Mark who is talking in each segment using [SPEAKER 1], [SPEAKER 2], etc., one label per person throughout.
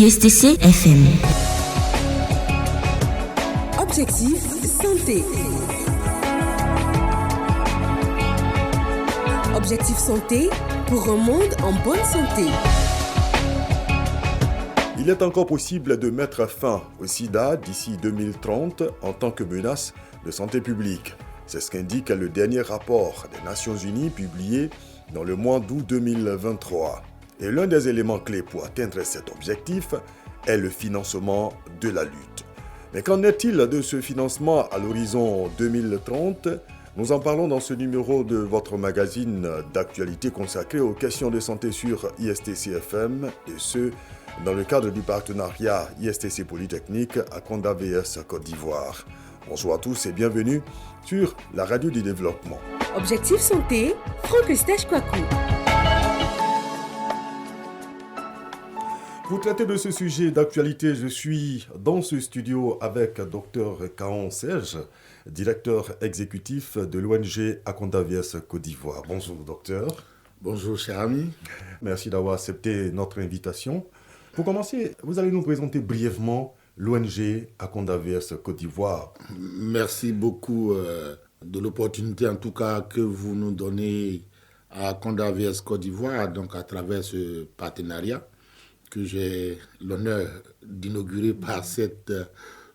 [SPEAKER 1] ISTC FM.
[SPEAKER 2] Objectif santé. Objectif santé pour un monde en bonne santé.
[SPEAKER 3] Il est encore possible de mettre fin au sida d'ici 2030 en tant que menace de santé publique. C'est ce qu'indique le dernier rapport des Nations Unies publié dans le mois d'août 2023. Et l'un des éléments clés pour atteindre cet objectif est le financement de la lutte. Mais qu'en est-il de ce financement à l'horizon 2030 ? Nous en parlons dans ce numéro de votre magazine d'actualité consacré aux questions de santé sur ISTC FM et ce, dans le cadre du partenariat ISTC Polytechnique à Konda VS Côte d'Ivoire. Bonjour à tous et bienvenue sur la radio du développement.
[SPEAKER 2] Objectif santé, Franck Eustache Kouakou.
[SPEAKER 3] Pour traiter de ce sujet d'actualité, je suis dans ce studio avec Dr Kaon Serge, directeur exécutif de l'ONG Akonda VS Côte d'Ivoire. Bonjour docteur.
[SPEAKER 4] Bonjour cher ami.
[SPEAKER 3] Merci d'avoir accepté notre invitation. Pour commencer, vous allez nous présenter brièvement l'ONG Akonda VS Côte d'Ivoire.
[SPEAKER 4] Merci beaucoup de l'opportunité en tout cas que vous nous donnez à Akonda VS Côte d'Ivoire, donc à travers ce partenariat que j'ai l'honneur d'inaugurer par cette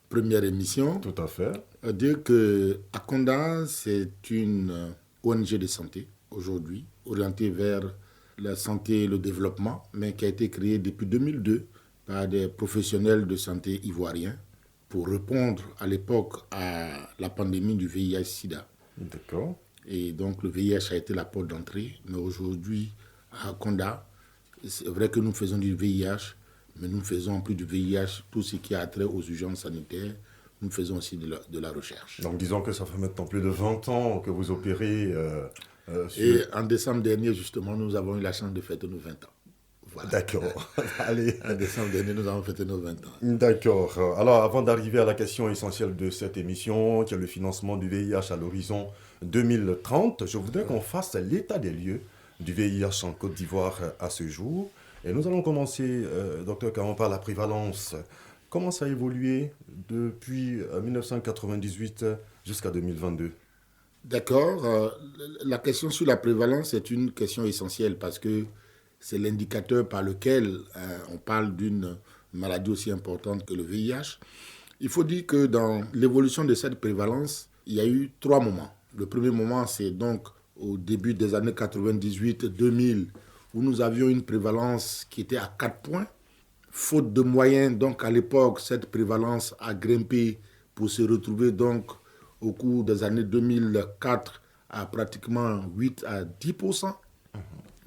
[SPEAKER 4] première émission.
[SPEAKER 3] Tout à fait.
[SPEAKER 4] Dire que Akonda, c'est une ONG de santé aujourd'hui, orientée vers la santé et le développement, mais qui a été créée depuis 2002 par des professionnels de santé ivoiriens pour répondre à l'époque à la pandémie du VIH-Sida.
[SPEAKER 3] D'accord.
[SPEAKER 4] Et donc le VIH a été la porte d'entrée, mais aujourd'hui à Akonda, c'est vrai que nous faisons du VIH, mais nous faisons en plus du VIH tout ce qui a trait aux urgences sanitaires. Nous faisons aussi de la recherche.
[SPEAKER 3] Donc disons que ça fait maintenant plus de 20 ans que vous opérez
[SPEAKER 4] Et en décembre dernier, justement, nous avons eu la chance de fêter nos 20 ans.
[SPEAKER 3] Voilà. D'accord. Allez.
[SPEAKER 4] En décembre dernier, nous avons fêté nos 20 ans.
[SPEAKER 3] D'accord. Alors, avant d'arriver à la question essentielle de cette émission, qui est le financement du VIH à l'horizon 2030, je voudrais qu'on fasse l'état des lieux du VIH en Côte d'Ivoire à ce jour. Et nous allons commencer, docteur Caron, par la prévalence. Comment ça a évolué depuis 1998 jusqu'à 2022 ?
[SPEAKER 4] D'accord. La question sur la prévalence est une question essentielle parce que c'est l'indicateur par lequel on parle d'une maladie aussi importante que le VIH. Il faut dire que dans l'évolution de cette prévalence, il y a eu 3 moments. Le premier moment, c'est donc au début des années 98-2000, où nous avions une prévalence qui était à 4 points. Faute de moyens, donc à l'époque, cette prévalence a grimpé pour se retrouver donc au cours des années 2004 à pratiquement 8 à 10%.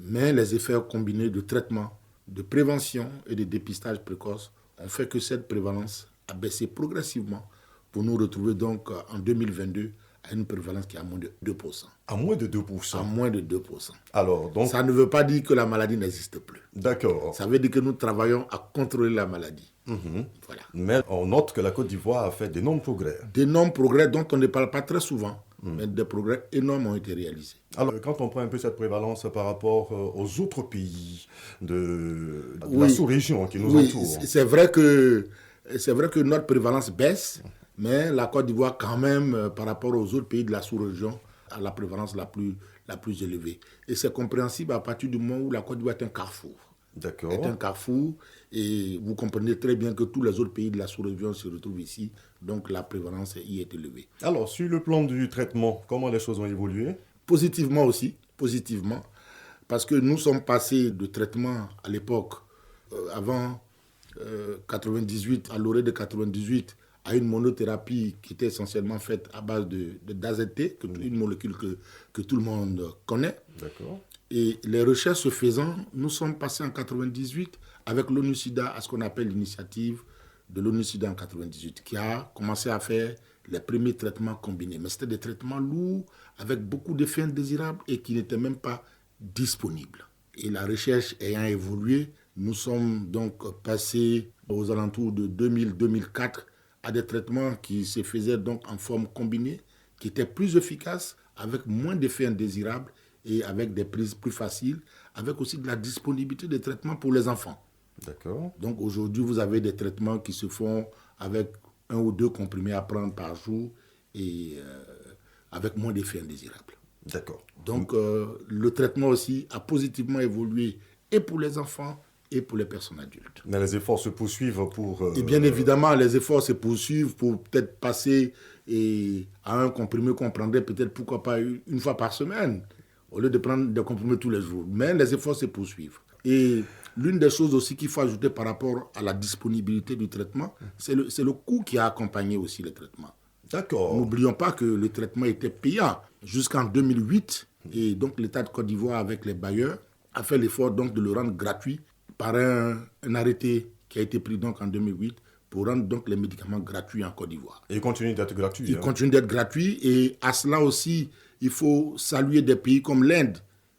[SPEAKER 4] Mais les effets combinés de traitement, de prévention et de dépistage précoce ont fait que cette prévalence a baissé progressivement pour nous retrouver donc en 2022 à une prévalence qui est à moins de 2%.
[SPEAKER 3] À moins de 2%.
[SPEAKER 4] À moins de 2%.
[SPEAKER 3] Alors, donc...
[SPEAKER 4] Ça ne veut pas dire que la maladie n'existe plus.
[SPEAKER 3] D'accord.
[SPEAKER 4] Ça veut dire que nous travaillons à contrôler la maladie. Voilà.
[SPEAKER 3] Mais on note que la Côte d'Ivoire a fait d'énormes progrès.
[SPEAKER 4] D'énormes progrès dont on ne parle pas très souvent, mais des progrès énormes ont été réalisés.
[SPEAKER 3] Alors, quand on prend un peu cette prévalence par rapport aux autres pays de la sous-région qui nous entoure.
[SPEAKER 4] C'est vrai que notre prévalence baisse, mais la Côte d'Ivoire, quand même, par rapport aux autres pays de la sous-région, a la prévalence la plus élevée. Et c'est compréhensible à partir du moment où la Côte d'Ivoire est un carrefour.
[SPEAKER 3] D'accord.
[SPEAKER 4] C'est un carrefour, et vous comprenez très bien que tous les autres pays de la sous-région se retrouvent ici, donc la prévalence y est élevée.
[SPEAKER 3] Alors, sur le plan du traitement, comment les choses ont évolué ?
[SPEAKER 4] Positivement aussi, positivement, parce que nous sommes passés de traitement à l'époque, avant 98, à l'orée de 98, à une monothérapie qui était essentiellement faite à base d'AZT, une molécule que tout le monde connaît.
[SPEAKER 3] D'accord.
[SPEAKER 4] Et les recherches se faisant, nous sommes passés en 98 avec l'ONU-SIDA à ce qu'on appelle l'initiative de l'ONU-SIDA en 98, qui a commencé à faire les premiers traitements combinés. Mais c'était des traitements lourds, avec beaucoup d'effets indésirables et qui n'étaient même pas disponibles. Et la recherche ayant évolué, nous sommes donc passés aux alentours de 2000-2004 à des traitements qui se faisaient donc en forme combinée, qui étaient plus efficaces, avec moins d'effets indésirables et avec des prises plus faciles, avec aussi de la disponibilité des traitements pour les enfants.
[SPEAKER 3] D'accord.
[SPEAKER 4] Donc aujourd'hui, vous avez des traitements qui se font avec 1 ou 2 comprimés à prendre par jour et avec moins d'effets indésirables.
[SPEAKER 3] D'accord.
[SPEAKER 4] Donc le traitement aussi a positivement évolué et pour les enfants et pour les personnes adultes.
[SPEAKER 3] Mais les efforts se poursuivent pour...
[SPEAKER 4] Et bien évidemment, les efforts se poursuivent pour peut-être passer à un comprimé qu'on prendrait peut-être, pourquoi pas, une fois par semaine, au lieu de prendre des comprimés tous les jours. Mais les efforts se poursuivent. Et l'une des choses aussi qu'il faut ajouter par rapport à la disponibilité du traitement, c'est le coût qui a accompagné aussi le traitement.
[SPEAKER 3] D'accord.
[SPEAKER 4] N'oublions pas que le traitement était payant jusqu'en 2008. Et donc l'État de Côte d'Ivoire, avec les bailleurs, a fait l'effort donc de le rendre gratuit par un arrêté qui a été pris donc en 2008 pour rendre donc les médicaments gratuits en Côte d'Ivoire.
[SPEAKER 3] Et il continue d'être gratuit.
[SPEAKER 4] Il continue d'être gratuit et à cela aussi, il faut saluer des pays comme l'Inde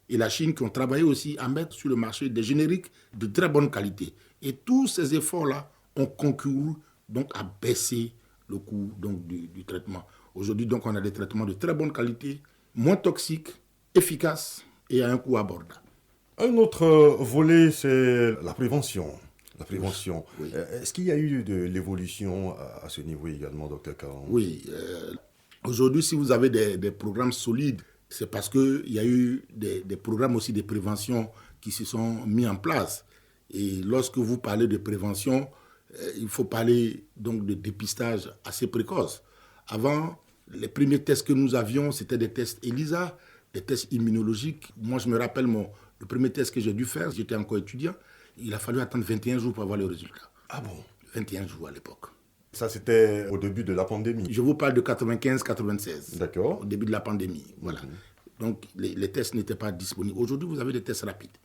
[SPEAKER 4] et la Chine qui ont travaillé aussi à mettre sur le marché des génériques de très bonne qualité. Et tous ces efforts-là ont concouru donc à baisser le coût donc, du traitement. Aujourd'hui, donc, on a des traitements de très bonne qualité, moins toxiques, efficaces et à un coût abordable.
[SPEAKER 3] Un autre volet, c'est la prévention. La prévention.
[SPEAKER 4] Oui.
[SPEAKER 3] Est-ce qu'il y a eu de l'évolution à ce niveau également, Dr Caron?
[SPEAKER 4] Oui. Aujourd'hui, si vous avez des programmes solides, c'est parce qu'il y a eu des programmes aussi de prévention qui se sont mis en place. Et lorsque vous parlez de prévention, il faut parler donc de dépistage assez précoce. Avant, les premiers tests que nous avions, c'était des tests ELISA, des tests immunologiques. Moi, je me rappelle le premier test que j'ai dû faire, j'étais encore étudiant, il a fallu attendre 21 jours pour avoir le résultat.
[SPEAKER 3] Ah bon?
[SPEAKER 4] 21 jours à l'époque.
[SPEAKER 3] Ça, c'était au début de la pandémie.
[SPEAKER 4] Je vous parle de 95-96.
[SPEAKER 3] D'accord.
[SPEAKER 4] Au début de la pandémie. Voilà. Donc, les tests n'étaient pas disponibles. Aujourd'hui, vous avez des tests rapides.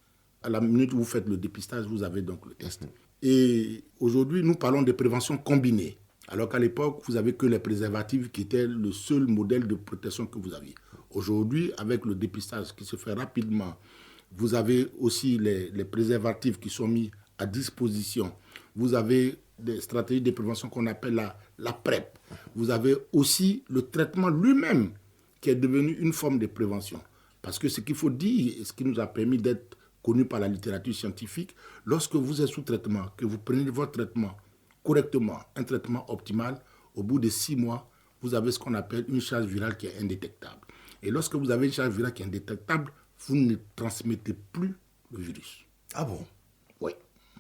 [SPEAKER 4] À la minute où vous faites le dépistage, vous avez donc le test. Et aujourd'hui, nous parlons de prévention combinée. Alors qu'à l'époque, vous n'avez que les préservatifs qui étaient le seul modèle de protection que vous aviez. Aujourd'hui, avec le dépistage qui se fait rapidement, vous avez aussi les préservatifs qui sont mis à disposition. Vous avez des stratégies de prévention qu'on appelle la PrEP. Vous avez aussi le traitement lui-même qui est devenu une forme de prévention. Parce que ce qu'il faut dire, et ce qui nous a permis d'être connus par la littérature scientifique, lorsque vous êtes sous traitement, que vous prenez votre traitement correctement, un traitement optimal, au bout de 6 mois, vous avez ce qu'on appelle une charge virale qui est indétectable. Et lorsque vous avez une charge virale qui est indétectable, vous ne transmettez plus le virus.
[SPEAKER 3] Ah bon?
[SPEAKER 4] Oui,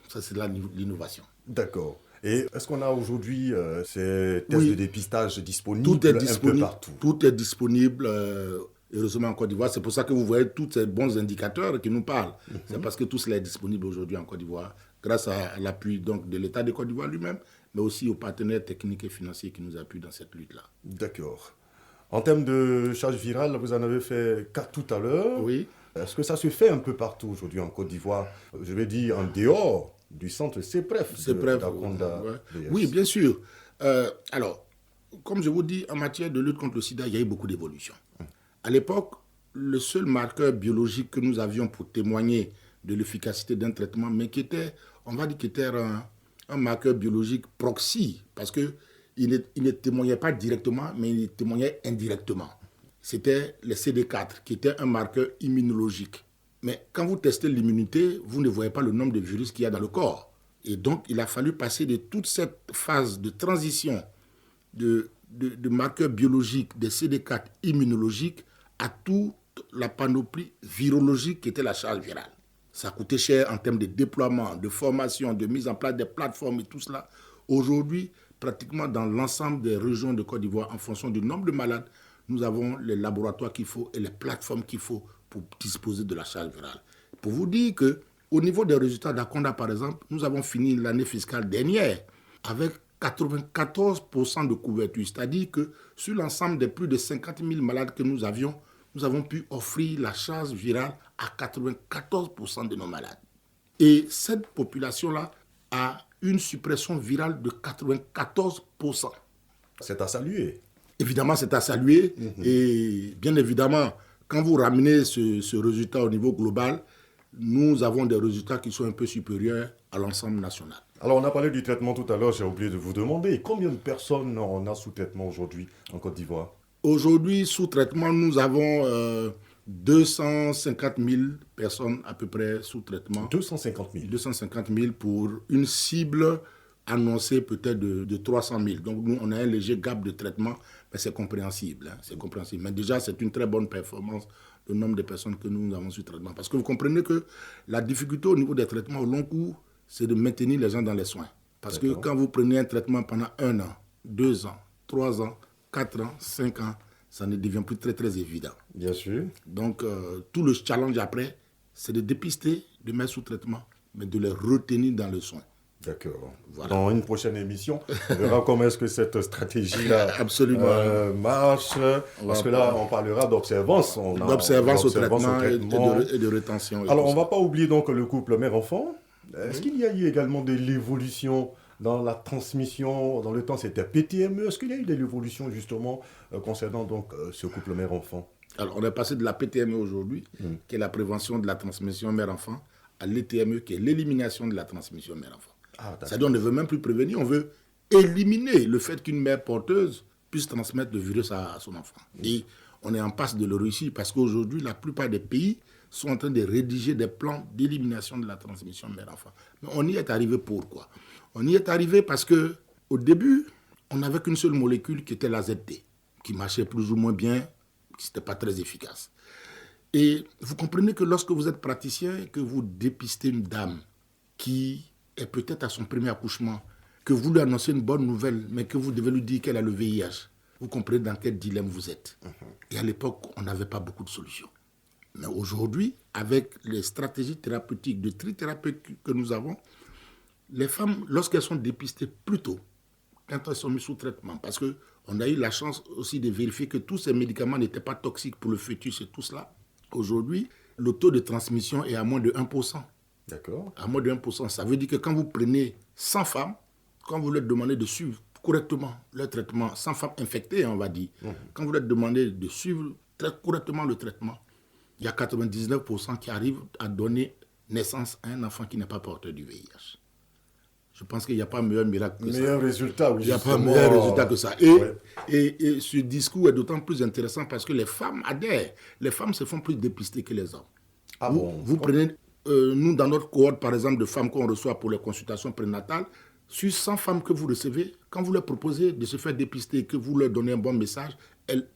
[SPEAKER 4] ça c'est l'innovation.
[SPEAKER 3] D'accord. Et est-ce qu'on a aujourd'hui ces tests de dépistage disponibles
[SPEAKER 4] tout est disponible,
[SPEAKER 3] un peu partout?
[SPEAKER 4] Tout est disponible, heureusement en Côte d'Ivoire. C'est pour ça que vous voyez tous ces bons indicateurs qui nous parlent. C'est parce que tout cela est disponible aujourd'hui en Côte d'Ivoire, grâce à l'appui donc, de l'État de Côte d'Ivoire lui-même, mais aussi aux partenaires techniques et financiers qui nous appuient dans cette lutte-là.
[SPEAKER 3] D'accord. En termes de charge virale, vous en avez fait 4 tout à l'heure.
[SPEAKER 4] Oui.
[SPEAKER 3] Est-ce que ça se fait un peu partout aujourd'hui en Côte d'Ivoire? Je vais dire en dehors du centre CEPREF.
[SPEAKER 4] Oui, bien sûr. Alors, comme je vous dis, en matière de lutte contre le sida, il y a eu beaucoup d'évolutions. À l'époque, le seul marqueur biologique que nous avions pour témoigner de l'efficacité d'un traitement, mais qui était, on va dire, qui était un marqueur biologique proxy, parce qu'il ne témoignait pas directement, mais il témoignait indirectement. C'était le CD4, qui était un marqueur immunologique. Mais quand vous testez l'immunité, vous ne voyez pas le nombre de virus qu'il y a dans le corps. Et donc, il a fallu passer de toute cette phase de transition de marqueurs biologiques, des CD4 immunologiques, à toute la panoplie virologique qui était la charge virale. Ça coûtait cher en termes de déploiement, de formation, de mise en place des plateformes et tout cela. Aujourd'hui, pratiquement dans l'ensemble des régions de Côte d'Ivoire, en fonction du nombre de malades, nous avons les laboratoires qu'il faut et les plateformes qu'il faut pour disposer de la charge virale. Pour vous dire qu'au niveau des résultats d'Aconda, par exemple, nous avons fini l'année fiscale dernière avec 94% de couverture. C'est-à-dire que sur l'ensemble des plus de 50 000 malades que nous avions, nous avons pu offrir la charge virale à 94% de nos malades. Et cette population-là a une suppression virale de 94%.
[SPEAKER 3] C'est à saluer.
[SPEAKER 4] Évidemment, c'est à saluer. Et bien évidemment, quand vous ramenez ce résultat au niveau global, nous avons des résultats qui sont un peu supérieurs à l'ensemble national.
[SPEAKER 3] Alors, on a parlé du traitement tout à l'heure. J'ai oublié de vous demander combien de personnes on a sous traitement aujourd'hui en Côte d'Ivoire?
[SPEAKER 4] Aujourd'hui, sous traitement, nous avons 250 000 personnes à peu près sous traitement.
[SPEAKER 3] 250 000.
[SPEAKER 4] 250 000 pour une cible annoncée peut-être de 300 000. Donc nous, on a un léger gap de traitement, mais c'est compréhensible. C'est compréhensible. Mais déjà, c'est une très bonne performance, le nombre de personnes que nous avons sous traitement. Parce que vous comprenez que la difficulté au niveau des traitements au long cours, c'est de maintenir les gens dans les soins. Parce que quand vous prenez un traitement pendant 1 an, 2 ans, 3 ans, 4 ans, 5 ans, ça ne devient plus très, très évident.
[SPEAKER 3] Bien sûr.
[SPEAKER 4] Donc, tout le challenge après, c'est de dépister, de mettre sous traitement, mais de les retenir dans le soin.
[SPEAKER 3] D'accord.
[SPEAKER 4] Voilà.
[SPEAKER 3] Dans une prochaine émission, on verra comment est-ce que cette stratégie-là marche. Parce que là, on parlera d'observance.
[SPEAKER 4] D'observance au traitement et de rétention.
[SPEAKER 3] Alors, on ne va pas oublier donc le couple mère-enfant. Est-ce qu'il y a eu également de l'évolution dans la transmission? Dans le temps, c'était PTME. Est-ce qu'il y a eu de l'évolution justement concernant donc, ce couple mère-enfant?
[SPEAKER 4] Alors, on est passé de la PTME aujourd'hui, qui est la prévention de la transmission mère-enfant, à l'ETME, qui est l'élimination de la transmission mère-enfant. C'est-à-dire qu'on ne veut même plus prévenir, on veut éliminer le fait qu'une mère porteuse puisse transmettre le virus à son enfant. Et on est en passe de le réussir parce qu'aujourd'hui, la plupart des pays sont en train de rédiger des plans d'élimination de la transmission mère-enfant. Mais on y est arrivé pourquoi? On y est arrivé parce qu'au début, on n'avait qu'une seule molécule qui était l'AZT, qui marchait plus ou moins bien, qui n'était pas très efficace. Et vous comprenez que lorsque vous êtes praticien et que vous dépistez une dame qui est peut-être à son premier accouchement, que vous lui annoncez une bonne nouvelle, mais que vous devez lui dire qu'elle a le VIH, vous comprenez dans quel dilemme vous êtes. Et à l'époque, on n'avait pas beaucoup de solutions. Mais aujourd'hui, avec les stratégies thérapeutiques de trithérapie que nous avons, les femmes, lorsqu'elles sont dépistées plus tôt, quand elles sont mises sous traitement, parce qu'on a eu la chance aussi de vérifier que tous ces médicaments n'étaient pas toxiques pour le fœtus et tout cela, aujourd'hui, le taux de transmission est à moins de 1%.
[SPEAKER 3] D'accord.
[SPEAKER 4] À moins de 1%. Ça veut dire que quand vous prenez 100 femmes, quand vous leur demandez de suivre correctement leur traitement, 100 femmes infectées, on va dire, quand vous leur demandez de suivre très correctement le traitement, il y a 99% qui arrivent à donner naissance à un enfant qui n'est pas porteur du VIH. Je pense qu'il n'y a pas meilleur miracle que ça.
[SPEAKER 3] Meilleur résultat, oui.
[SPEAKER 4] Il n'y a pas meilleur résultat que ça. Et ce discours est d'autant plus intéressant parce que les femmes adhèrent. Les femmes se font plus dépister que les hommes. Vous prenez, nous, dans notre cohorte, par exemple, de femmes qu'on reçoit pour les consultations prénatales, sur 100 femmes que vous recevez, quand vous leur proposez de se faire dépister, que vous leur donnez un bon message,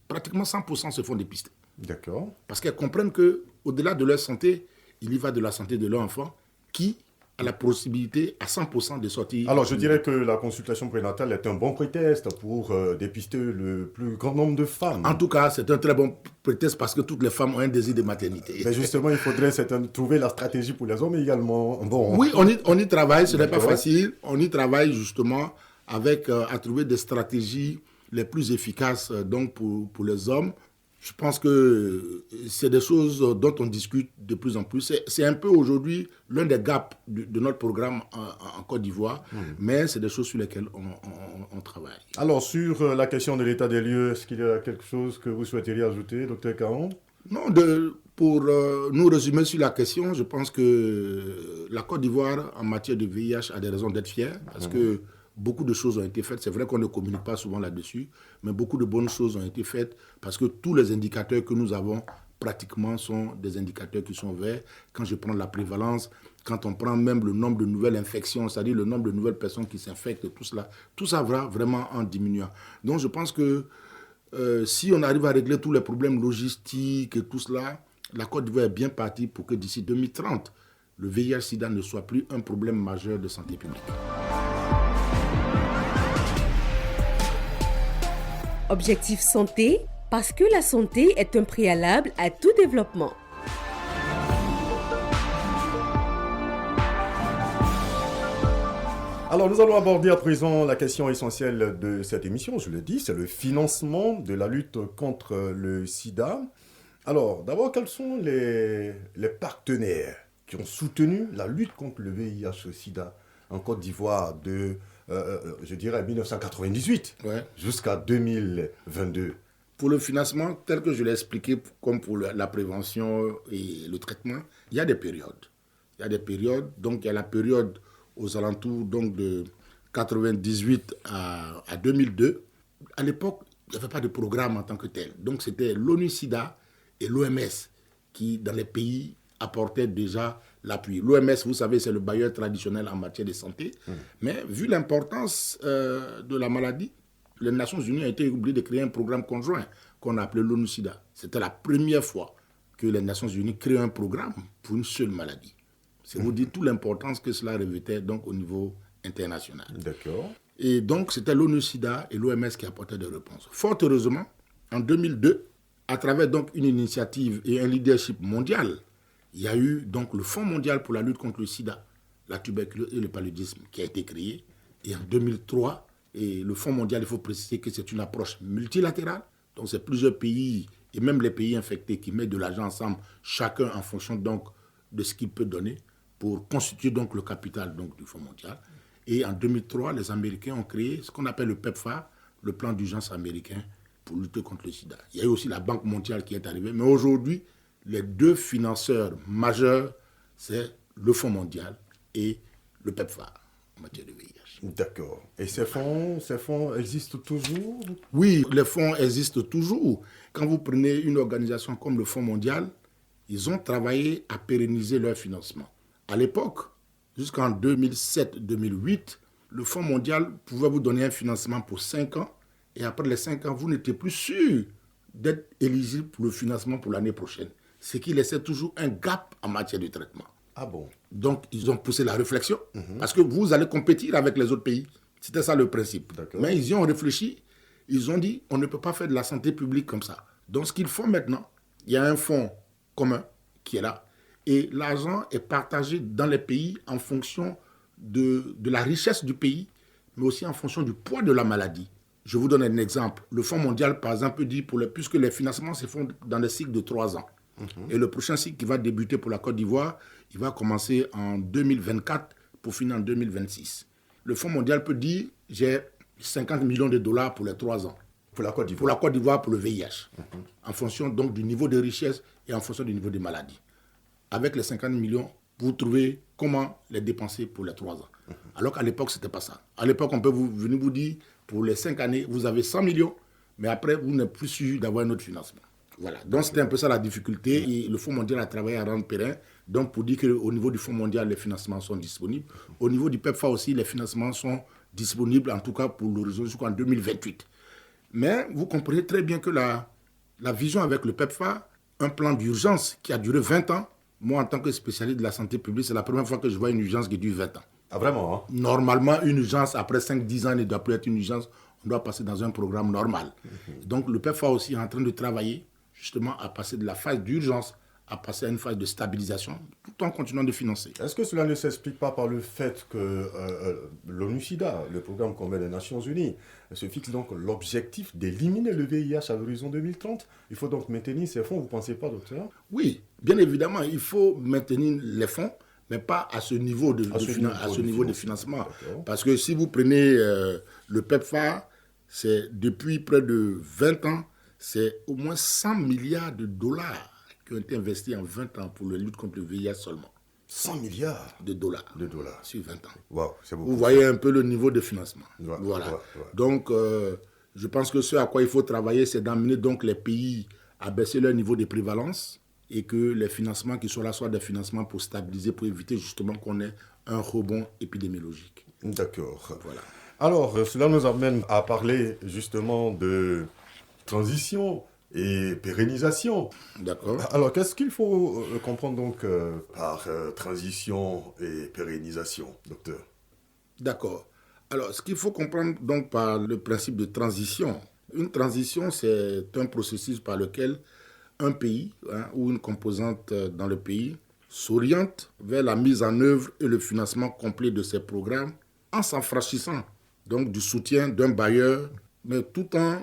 [SPEAKER 4] pratiquement 100% se font dépister.
[SPEAKER 3] D'accord.
[SPEAKER 4] Parce qu'elles comprennent qu'au-delà de leur santé, il y va de la santé de leur enfant qui a la possibilité à 100% de sortir.
[SPEAKER 3] Alors, je dirais que la consultation prénatale est un bon prétexte pour dépister le plus grand nombre de femmes.
[SPEAKER 4] En tout cas, c'est un très bon prétexte parce que toutes les femmes ont un désir de maternité.
[SPEAKER 3] Mais justement, il faudrait trouver la stratégie pour les hommes également. Bon.
[SPEAKER 4] Oui, on y travaille, ce n'est pas facile. On y travaille justement avec à trouver des stratégies les plus efficaces donc pour les hommes. Je pense que c'est des choses dont on discute de plus en plus. C'est un peu aujourd'hui l'un des gaps de notre programme en Côte d'Ivoire, mais c'est des choses sur lesquelles on travaille.
[SPEAKER 3] Alors, sur la question de l'état des lieux, est-ce qu'il y a quelque chose que vous souhaiteriez ajouter, Dr Caron?
[SPEAKER 4] Non, pour nous résumer sur la question, je pense que la Côte d'Ivoire, en matière de VIH, a des raisons d'être fière, parce que beaucoup de choses ont été faites. C'est vrai qu'on ne communique pas souvent là-dessus, mais beaucoup de bonnes choses ont été faites parce que tous les indicateurs que nous avons pratiquement sont des indicateurs qui sont verts. Quand je prends la prévalence, quand on prend même le nombre de nouvelles infections, c'est-à-dire le nombre de nouvelles personnes qui s'infectent, tout ça va vraiment en diminuant. Donc je pense que si on arrive à régler tous les problèmes logistiques et tout cela, la Côte d'Ivoire est bien partie pour que d'ici 2030, le VIH-Sida ne soit plus un problème majeur de santé publique.
[SPEAKER 2] Objectif santé, parce que la santé est un préalable à tout développement.
[SPEAKER 3] Alors, nous allons aborder à présent la question essentielle de cette émission, je le dis, c'est le financement de la lutte contre le sida. Alors, d'abord, quels sont les partenaires qui ont soutenu la lutte contre le VIH-Sida en Côte d'Ivoire de, je dirais, 1998 jusqu'à 2022?
[SPEAKER 4] Pour le financement, tel que je l'ai expliqué, comme pour la prévention et le traitement, il y a des périodes. Donc il y a la période aux alentours donc, de 98 à 2002. À l'époque, il n'y avait pas de programme en tant que tel. Donc c'était l'ONU-SIDA et l'OMS qui, dans les pays, apportaient déjà l'appui. L'OMS, vous savez, c'est le bailleur traditionnel en matière de santé. Mais vu l'importance de la maladie, les Nations Unies ont été obligées de créer un programme conjoint qu'on a appelé l'ONU-SIDA. C'était la première fois que les Nations Unies créent un programme pour une seule maladie. C'est vous dire toute l'importance que cela revêtait donc au niveau international.
[SPEAKER 3] D'accord.
[SPEAKER 4] Et donc, c'était l'ONU-SIDA et l'OMS qui apportaient des réponses. Fort heureusement, en 2002, à travers donc une initiative et un leadership mondial, il y a eu donc le Fonds mondial pour la lutte contre le sida, la tuberculose et le paludisme qui a été créé. Et en 2003, et le Fonds mondial, il faut préciser que c'est une approche multilatérale. Donc, c'est plusieurs pays et même les pays infectés qui mettent de l'argent ensemble, chacun en fonction donc de ce qu'il peut donner pour constituer donc le capital donc du Fonds mondial. Et en 2003, les Américains ont créé ce qu'on appelle le PEPFAR, le plan d'urgence américain pour lutter contre le sida. Il y a eu aussi la Banque mondiale qui est arrivée. Mais aujourd'hui, les deux financeurs majeurs, c'est le Fonds mondial et le PEPFAR en matière de VIH.
[SPEAKER 3] D'accord. Et ces fonds existent toujours?
[SPEAKER 4] Oui, les fonds existent toujours. Quand vous prenez une organisation comme le Fonds mondial, ils ont travaillé à pérenniser leur financement. À l'époque, jusqu'en 2007-2008, le Fonds mondial pouvait vous donner un financement pour 5 ans. Et après les 5 ans, vous n'étiez plus sûr d'être éligible pour le financement pour l'année prochaine. Ce qui laissait toujours un gap en matière de traitement.
[SPEAKER 3] Ah bon?
[SPEAKER 4] Donc, ils ont poussé la réflexion, parce que vous allez compétir avec les autres pays. C'était ça le principe.
[SPEAKER 3] D'accord.
[SPEAKER 4] Mais ils y ont réfléchi, ils ont dit, on ne peut pas faire de la santé publique comme ça. Donc, ce qu'ils font maintenant, il y a un fonds commun qui est là, et l'argent est partagé dans les pays en fonction de la richesse du pays, mais aussi en fonction du poids de la maladie. Je vous donne un exemple. Le Fonds mondial, par exemple, dit, puisque les financements se font dans des cycles de 3 ans, et le prochain cycle qui va débuter pour la Côte d'Ivoire, il va commencer en 2024 pour finir en 2026. Le Fonds mondial peut dire, j'ai 50 millions de dollars pour les 3 ans.
[SPEAKER 3] Pour la Côte d'Ivoire?
[SPEAKER 4] Pour la Côte d'Ivoire, pour le VIH. En fonction donc du niveau de richesse et en fonction du niveau de maladie. Avec les 50 millions, vous trouvez comment les dépenser pour les 3 ans. Alors qu'à l'époque, ce n'était pas ça. À l'époque, on peut venir vous dire, pour les 5 années, vous avez 100 millions, mais après, vous n'êtes plus sûr d'avoir un autre financement. Voilà. Donc, c'était un peu ça la difficulté. Et le Fonds mondial a travaillé à rendre périn. Donc, pour dire qu'au niveau du Fonds mondial, les financements sont disponibles. Au niveau du PEPFAR aussi, les financements sont disponibles, en tout cas pour l'horizon jusqu'en 2028. Mais vous comprenez très bien que la vision avec le PEPFAR, un plan d'urgence qui a duré 20 ans, moi, en tant que spécialiste de la santé publique, c'est la première fois que je vois une urgence qui dure 20 ans.
[SPEAKER 3] Ah, vraiment, hein?
[SPEAKER 4] Normalement, une urgence, après 5-10 ans, ne doit plus être une urgence. On doit passer dans un programme normal. Donc, le PEPFAR aussi est en train de travailler justement à passer de la phase d'urgence à passer à une phase de stabilisation, tout en continuant de financer.
[SPEAKER 3] Est-ce que cela ne s'explique pas par le fait que l'ONU-SIDA, le programme convent des Nations Unies, se fixe donc l'objectif d'éliminer le VIH à l'horizon 2030? Il faut donc maintenir ces fonds, vous ne pensez pas, docteur?
[SPEAKER 4] Oui, bien évidemment, il faut maintenir les fonds, mais pas à ce niveau de financement.
[SPEAKER 3] D'accord.
[SPEAKER 4] Parce que si vous prenez le PEPFAR, c'est depuis près de 20 ans, c'est au moins 100 milliards de dollars qui ont été investis en 20 ans pour la lutte contre le VIH seulement.
[SPEAKER 3] 100 milliards
[SPEAKER 4] de dollars
[SPEAKER 3] sur
[SPEAKER 4] 20 ans.
[SPEAKER 3] Wow, c'est beaucoup.
[SPEAKER 4] Vous voyez un peu le niveau de financement.
[SPEAKER 3] Voilà.
[SPEAKER 4] Donc, je pense que ce à quoi il faut travailler, c'est d'amener donc les pays à baisser leur niveau de prévalence et que les financements qui sont là soient des financements pour stabiliser, pour éviter justement qu'on ait un rebond épidémiologique.
[SPEAKER 3] D'accord.
[SPEAKER 4] Voilà.
[SPEAKER 3] Alors, cela nous amène à parler justement de transition et pérennisation.
[SPEAKER 4] D'accord.
[SPEAKER 3] Alors, qu'est-ce qu'il faut comprendre donc par transition et pérennisation, docteur?
[SPEAKER 4] D'accord. Alors, ce qu'il faut comprendre donc par le principe de transition, une transition, c'est un processus par lequel un pays ou une composante dans le pays s'oriente vers la mise en œuvre et le financement complet de ses programmes en s'affranchissant donc du soutien d'un bailleur, mais tout en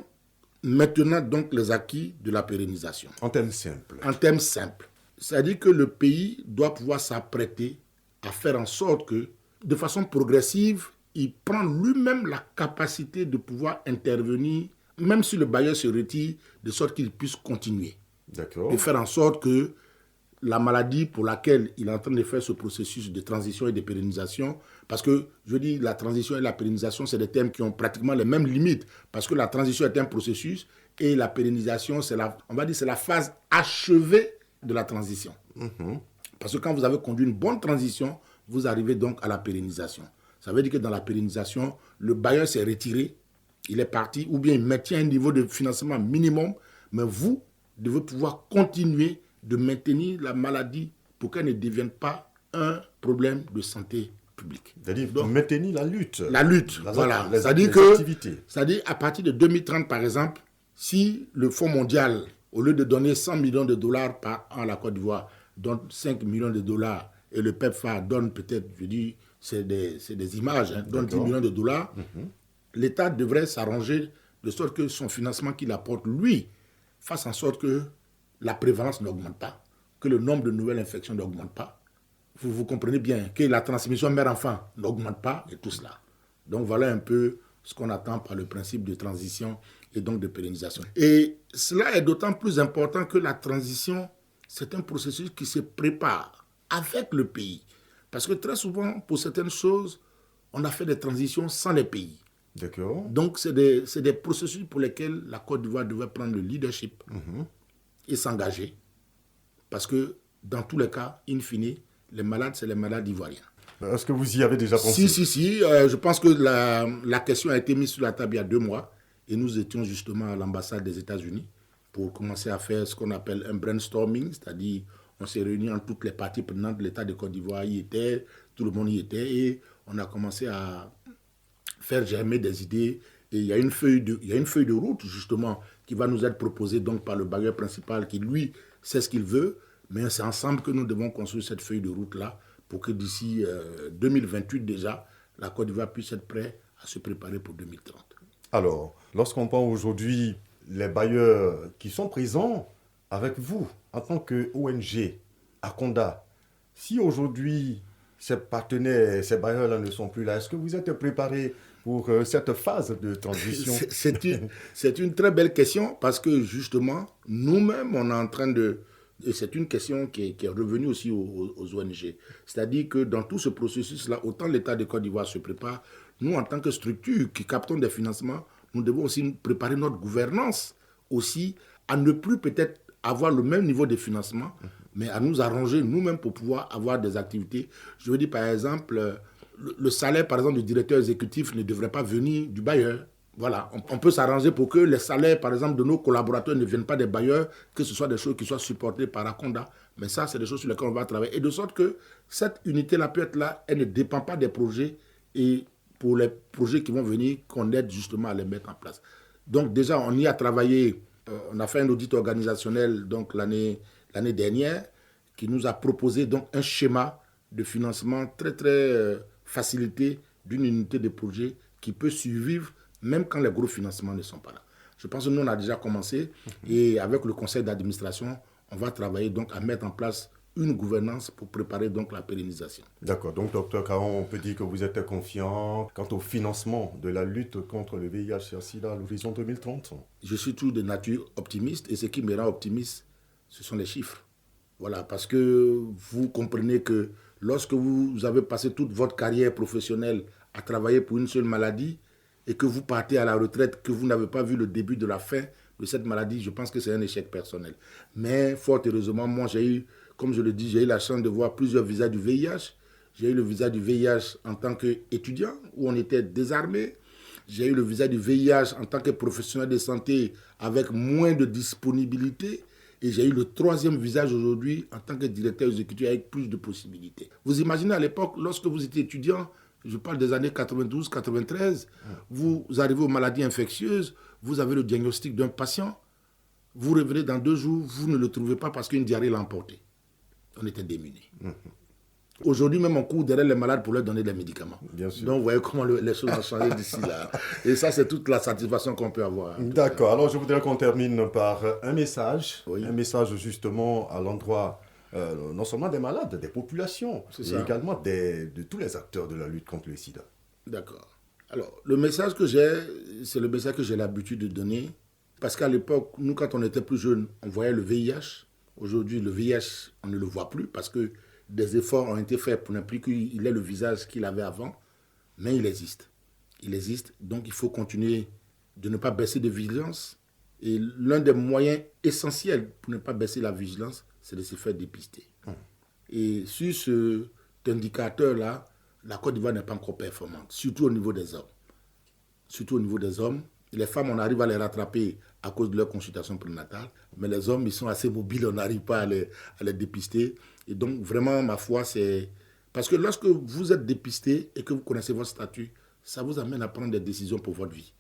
[SPEAKER 4] maintenant donc les acquis de la pérennisation.
[SPEAKER 3] En termes simples.
[SPEAKER 4] En termes simples. C'est-à-dire que le pays doit pouvoir s'apprêter à faire en sorte que, de façon progressive, il prend lui-même la capacité de pouvoir intervenir, même si le bailleur se retire, de sorte qu'il puisse continuer.
[SPEAKER 3] D'accord.
[SPEAKER 4] De faire en sorte que la maladie pour laquelle il est en train de faire ce processus de transition et de pérennisation, parce que je dis la transition et la pérennisation, c'est des termes qui ont pratiquement les mêmes limites, parce que la transition est un processus et la pérennisation, c'est la phase achevée de la transition. Parce que quand vous avez conduit une bonne transition, vous arrivez donc à la pérennisation. Ça veut dire que dans la pérennisation, le bailleur s'est retiré, il est parti, ou bien il maintient un niveau de financement minimum, mais vous devez pouvoir continuer de maintenir la maladie pour qu'elle ne devienne pas un problème de santé publique.
[SPEAKER 3] C'est-à-dire maintenir la lutte.
[SPEAKER 4] La lutte, voilà. C'est-à-dire à partir de 2030, par exemple, si le Fonds mondial, au lieu de donner 100 millions de dollars par an à la Côte d'Ivoire, donne 5 millions de dollars, et le PEPFAR donne peut-être, je dis, c'est des images, donne 10 millions de dollars, l'État devrait s'arranger de sorte que son financement qu'il apporte, lui, fasse en sorte que la prévalence n'augmente pas, que le nombre de nouvelles infections n'augmente pas. Vous comprenez bien que la transmission mère-enfant n'augmente pas et tout cela. Donc voilà un peu ce qu'on attend par le principe de transition et donc de pérennisation. Et cela est d'autant plus important que la transition, c'est un processus qui se prépare avec le pays. Parce que très souvent, pour certaines choses, on a fait des transitions sans les pays.
[SPEAKER 3] D'accord.
[SPEAKER 4] Donc c'est des processus pour lesquels la Côte d'Ivoire devait prendre le leadership et s'engager. Parce que dans tous les cas, in fine, les malades, c'est les malades ivoiriens.
[SPEAKER 3] Est-ce que vous y avez déjà pensé?
[SPEAKER 4] Si. Je pense que la question a été mise sur la table il y a 2 mois. Et nous étions justement à l'ambassade des États-Unis pour commencer à faire ce qu'on appelle un brainstorming. C'est-à-dire, on s'est réunis en toutes les parties prenantes. L'État de Côte d'Ivoire y était, tout le monde y était. Et on a commencé à faire germer des idées. Et il y a une feuille de route, justement, qui va nous être proposée donc par le bailleur principal qui, lui, sait ce qu'il veut. Mais c'est ensemble que nous devons construire cette feuille de route-là pour que d'ici 2028 déjà, la Côte d'Ivoire puisse être prête à se préparer pour 2030.
[SPEAKER 3] Alors, lorsqu'on prend aujourd'hui les bailleurs qui sont présents avec vous en tant qu'ONG, Akonda, si aujourd'hui ces partenaires, ces bailleurs-là ne sont plus là, est-ce que vous êtes préparés pour cette phase de transition?
[SPEAKER 4] C'est une très belle question parce que justement, nous-mêmes, on est en train de... Et c'est une question qui est revenue aussi aux ONG. C'est-à-dire que dans tout ce processus-là, autant l'État de Côte d'Ivoire se prépare, nous, en tant que structure qui captons des financements, nous devons aussi préparer notre gouvernance aussi à ne plus peut-être avoir le même niveau de financement, mais à nous arranger nous-mêmes pour pouvoir avoir des activités. Je veux dire, par exemple, le salaire, par exemple, du directeur exécutif ne devrait pas venir du bailleur. Voilà, on peut s'arranger pour que les salaires, par exemple, de nos collaborateurs ne viennent pas des bailleurs, que ce soit des choses qui soient supportées par Akonda. Mais ça, c'est des choses sur lesquelles on va travailler. Et de sorte que cette unité-là peut être là, elle ne dépend pas des projets. Et pour les projets qui vont venir, qu'on aide justement à les mettre en place. Donc déjà, on y a travaillé. On a fait un audit organisationnel donc, l'année dernière qui nous a proposé donc, un schéma de financement très, très facilité d'une unité de projet qui peut survivre même quand les gros financements ne sont pas là. Je pense que nous, on a déjà commencé et avec le conseil d'administration, on va travailler donc à mettre en place une gouvernance pour préparer donc la pérennisation.
[SPEAKER 3] D'accord. Donc, Dr Caron, on peut dire que vous êtes confiant quant au financement de la lutte contre le VIH-Sida à l'horizon 2030?
[SPEAKER 4] Je suis toujours de nature optimiste et ce qui me rend optimiste, ce sont les chiffres. Voilà, parce que vous comprenez que lorsque vous avez passé toute votre carrière professionnelle à travailler pour une seule maladie, et que vous partez à la retraite, que vous n'avez pas vu le début de la fin de cette maladie, je pense que c'est un échec personnel. Mais fort heureusement, moi j'ai eu, comme je le dis, j'ai eu la chance de voir plusieurs visas du VIH. J'ai eu le visa du VIH en tant qu'étudiant, où on était désarmé. J'ai eu le visa du VIH en tant que professionnel de santé avec moins de disponibilité. Et j'ai eu le 3e visage aujourd'hui en tant que directeur exécutif avec plus de possibilités. Vous imaginez à l'époque, lorsque vous étiez étudiant, je parle des années 92, 93, vous arrivez aux maladies infectieuses, vous avez le diagnostic d'un patient, vous revenez dans 2 jours, vous ne le trouvez pas parce qu'une diarrhée l'a emporté. On était démunis. Aujourd'hui, même on court derrière les malades pour leur donner des médicaments.
[SPEAKER 3] Bien sûr.
[SPEAKER 4] Donc, vous voyez comment les choses ont changé d'ici là. Et ça, c'est toute la satisfaction qu'on peut avoir.
[SPEAKER 3] D'accord. Alors, je voudrais qu'on termine par un message.
[SPEAKER 4] Oui.
[SPEAKER 3] Un message justement à l'endroit non seulement des malades, des populations, mais également de tous les acteurs de la lutte contre le sida.
[SPEAKER 4] D'accord. Alors, le message que j'ai, c'est le message que j'ai l'habitude de donner. Parce qu'à l'époque, nous, quand on était plus jeunes, on voyait le VIH. Aujourd'hui, le VIH, on ne le voit plus parce que des efforts ont été faits pour ne plus qu'il ait le visage qu'il avait avant. Mais il existe. Il existe. Donc, il faut continuer de ne pas baisser de vigilance. Et l'un des moyens essentiels pour ne pas baisser la vigilance, c'est de se faire dépister. Et sur cet indicateur-là, la Côte d'Ivoire n'est pas encore performante, surtout au niveau des hommes. Surtout au niveau des hommes. Les femmes, on arrive à les rattraper à cause de leur consultation prénatale, mais les hommes, ils sont assez mobiles, on n'arrive pas à les dépister. Et donc, vraiment, ma foi, c'est... Parce que lorsque vous êtes dépisté et que vous connaissez votre statut, ça vous amène à prendre des décisions pour votre vie.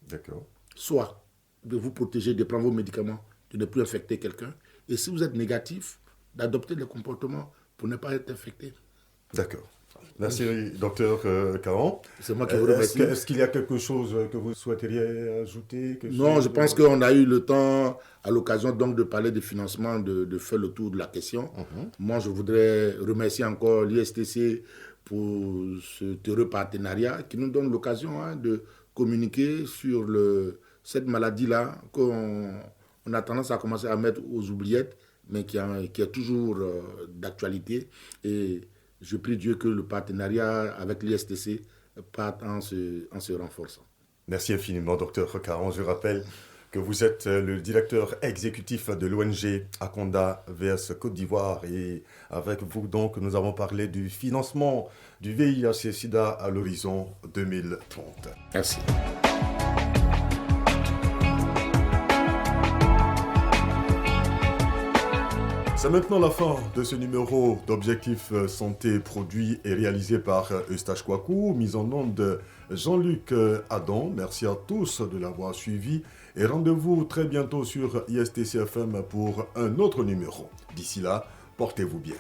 [SPEAKER 3] D'accord.
[SPEAKER 4] Soit de vous protéger, de prendre vos médicaments, de ne plus infecter quelqu'un. Et si vous êtes négatif, d'adopter des comportements pour ne pas être infecté.
[SPEAKER 3] D'accord. Merci, docteur Caron.
[SPEAKER 4] C'est moi qui vous remercie.
[SPEAKER 3] Est-ce qu'il y a quelque chose que vous souhaiteriez ajouter?
[SPEAKER 4] Non, je pense qu'on a eu le temps, à l'occasion donc de parler de financement, de faire le tour de la question. Moi, je voudrais remercier encore l'ISTC pour ce heureux partenariat qui nous donne l'occasion de communiquer sur cette maladie-là qu'on a tendance à commencer à mettre aux oubliettes, mais qui est toujours d'actualité. Et je prie Dieu que le partenariat avec l'ISTC parte en se renforçant.
[SPEAKER 3] Merci infiniment, docteur Caron. Je rappelle que vous êtes le directeur exécutif de l'ONG Akonda VS Côte d'Ivoire. Et avec vous, donc, nous avons parlé du financement du VIH-Sida à l'horizon 2030.
[SPEAKER 4] Merci.
[SPEAKER 3] C'est maintenant la fin de ce numéro d'Objectif Santé produit et réalisé par Eustache Kouakou, mise en onde de Jean-Luc Adam. Merci à tous de l'avoir suivi et rendez-vous très bientôt sur ISTC FM pour un autre numéro. D'ici là, portez-vous bien.